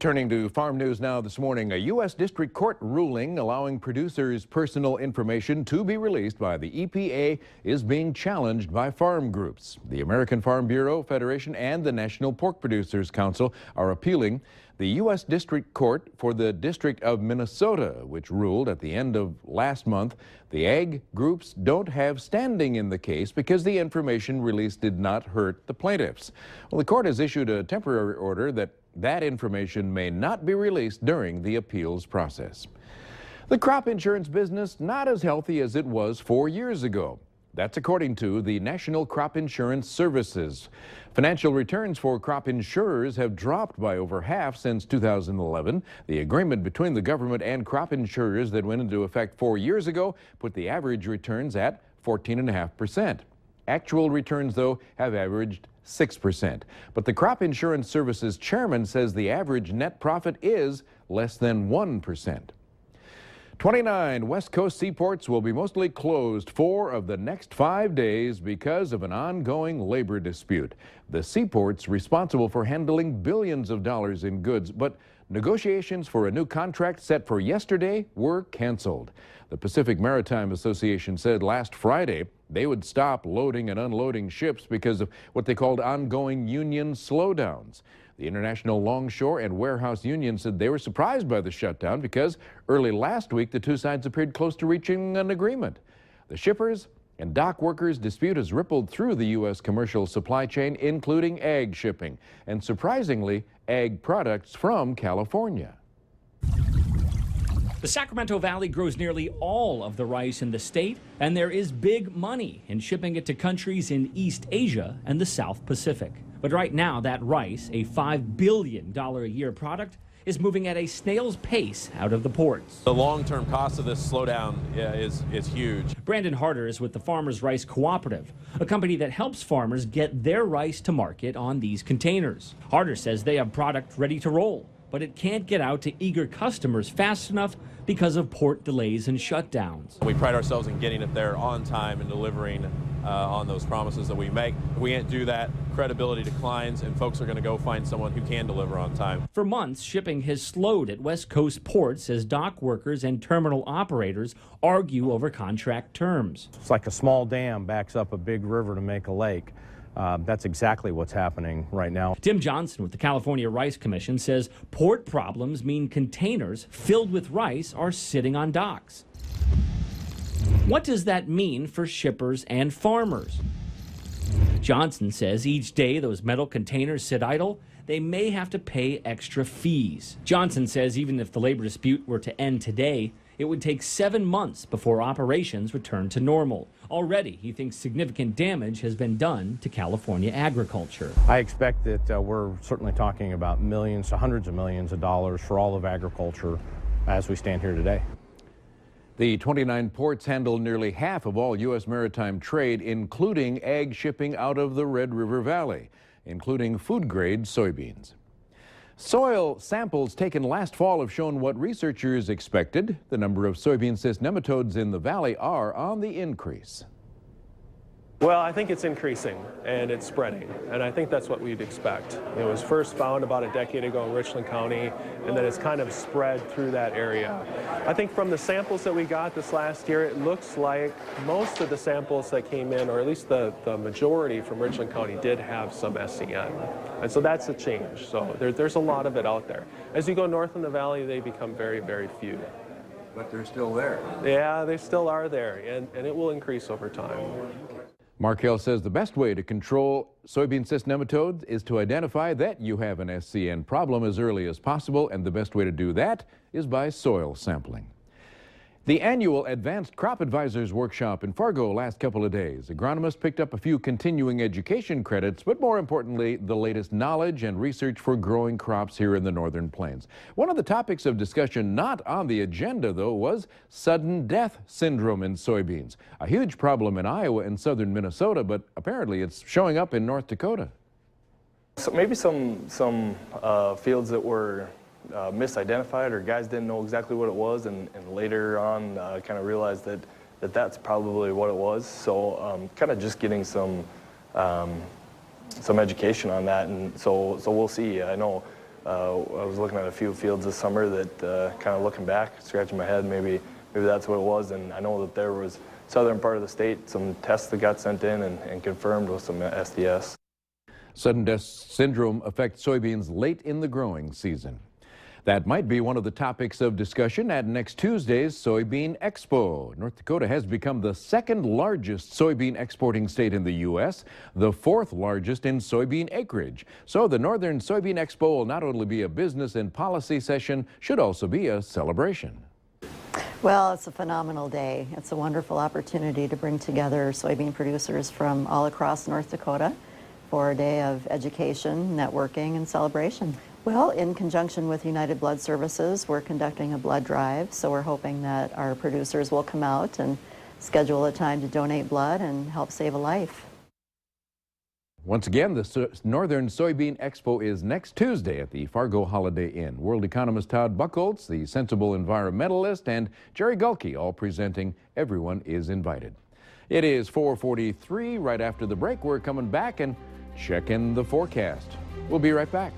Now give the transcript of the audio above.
Turning to farm news now this morning, a U.S. District Court ruling allowing producers' personal information to be released by the EPA is being challenged by farm groups. The American Farm Bureau Federation and the National Pork Producers Council are appealing the U.S. District Court for the District of Minnesota, which ruled at the end of last month the ag groups don't have standing in the case because the information released did not hurt the plaintiffs. Well, the court has issued a temporary order that information may not be released during the appeals process. The crop insurance business not as healthy as it was 4 years ago. That's according to the National Crop Insurance Services. Financial returns for crop insurers have dropped by over half since 2011. The agreement between the government and crop insurers that went into effect 4 years ago put the average returns at 14.5%. Actual returns, though, have averaged 6%. But the Crop Insurance Services chairman says the average net profit is less than 1%. 29 West Coast seaports will be mostly closed 4 of the next 5 days because of an ongoing labor dispute. The seaports responsible for handling billions of dollars in goods, but negotiations for a new contract set for yesterday were canceled. The Pacific Maritime Association said last Friday they would stop loading and unloading ships because of what they called ongoing union slowdowns. The International Longshore and Warehouse Union said they were surprised by the shutdown because early last week the two sides appeared close to reaching an agreement. The shippers and dock workers dispute has rippled through the U.S. commercial supply chain, including ag shipping, and surprisingly, ag products from California. The Sacramento Valley grows nearly all of the rice in the state, and there is big money in shipping it to countries in East Asia and the South Pacific. But right now, that rice, a $5 billion a year product, is moving at a snail's pace out of the ports. The long-term cost of this slowdown is huge. Brandon Harder is with the Farmers Rice Cooperative, a company that helps farmers get their rice to market on these containers. Harder says they have product ready to roll, but it can't get out to eager customers fast enough because of port delays and shutdowns. We pride ourselves in getting it there on time and delivering on those promises that we make. If we can't do that, credibility declines and folks are going to go find someone who can deliver on time. For months, shipping has slowed at West Coast ports as dock workers and terminal operators argue over contract terms. It's like a small dam backs up a big river to make a lake. That's exactly what's happening right now. Tim Johnson with the California Rice Commission says port problems mean containers filled with rice are sitting on docks. What does that mean for shippers and farmers? Johnson says each day those metal containers sit idle, they may have to pay extra fees. Johnson says even if the labor dispute were to end today, it would take 7 months before operations return to normal. Already, he thinks significant damage has been done to California agriculture. I expect that we're certainly talking about millions to hundreds of millions of dollars for all of agriculture as we stand here today. The 29 ports handle nearly half of all U.S. maritime trade, including ag shipping out of the Red River Valley, including food-grade soybeans. Soil samples taken last fall have shown what researchers expected. The number of soybean cyst nematodes in the valley are on the increase. Well, I think it's increasing and it's spreading, and I think that's what we'd expect. It was first found about a decade ago in Richland County, and then it's kind of spread through that area. I think from the samples that we got this last year, it looks like most of the samples that came in, or at least the majority from Richland County, did have some SCN. And so that's a change. So there's a lot of it out there. As you go north in the valley, they become very, very few. But they're still there. Yeah, they still are there, and it will increase over time. Markell says the best way to control soybean cyst nematodes is to identify that you have an SCN problem as early as possible, and the best way to do that is by soil sampling. The annual Advanced Crop Advisors Workshop in Fargo last couple of days. Agronomists picked up a few continuing education credits, but more importantly, the latest knowledge and research for growing crops here in the Northern Plains. One of the topics of discussion not on the agenda, though, was sudden death syndrome in soybeans. A huge problem in Iowa and southern Minnesota, but apparently it's showing up in North Dakota. So maybe some fields that were misidentified, or guys didn't know exactly what it was, and later on kind of realized that that's probably what it was. So kind of just getting some education on that, and so we'll see. I know I was looking at a few fields this summer that kind of looking back, scratching my head, maybe that's what it was. And I know that there was southern part of the state, some tests that got sent in and confirmed with some SDS. Sudden death syndrome affects soybeans late in the growing season. That might be one of the topics of discussion at next Tuesday's Soybean Expo. North Dakota has become the second largest soybean exporting state in the U.S., the fourth largest in soybean acreage. So the Northern Soybean Expo will not only be a business and policy session, should also be a celebration. Well, it's a phenomenal day. It's a wonderful opportunity to bring together soybean producers from all across North Dakota for a day of education, networking, and celebration. Well, in conjunction with United Blood Services, we're conducting a blood drive, so we're hoping that our producers will come out and schedule a time to donate blood and help save a life. Once again, the Northern Soybean Expo is next Tuesday at the Fargo Holiday Inn. World economist Todd Buchholz, the sensible environmentalist, and Jerry Gulke all presenting. Everyone is invited. It is 4:43. Right after the break, we're coming back and checking the forecast. We'll be right back.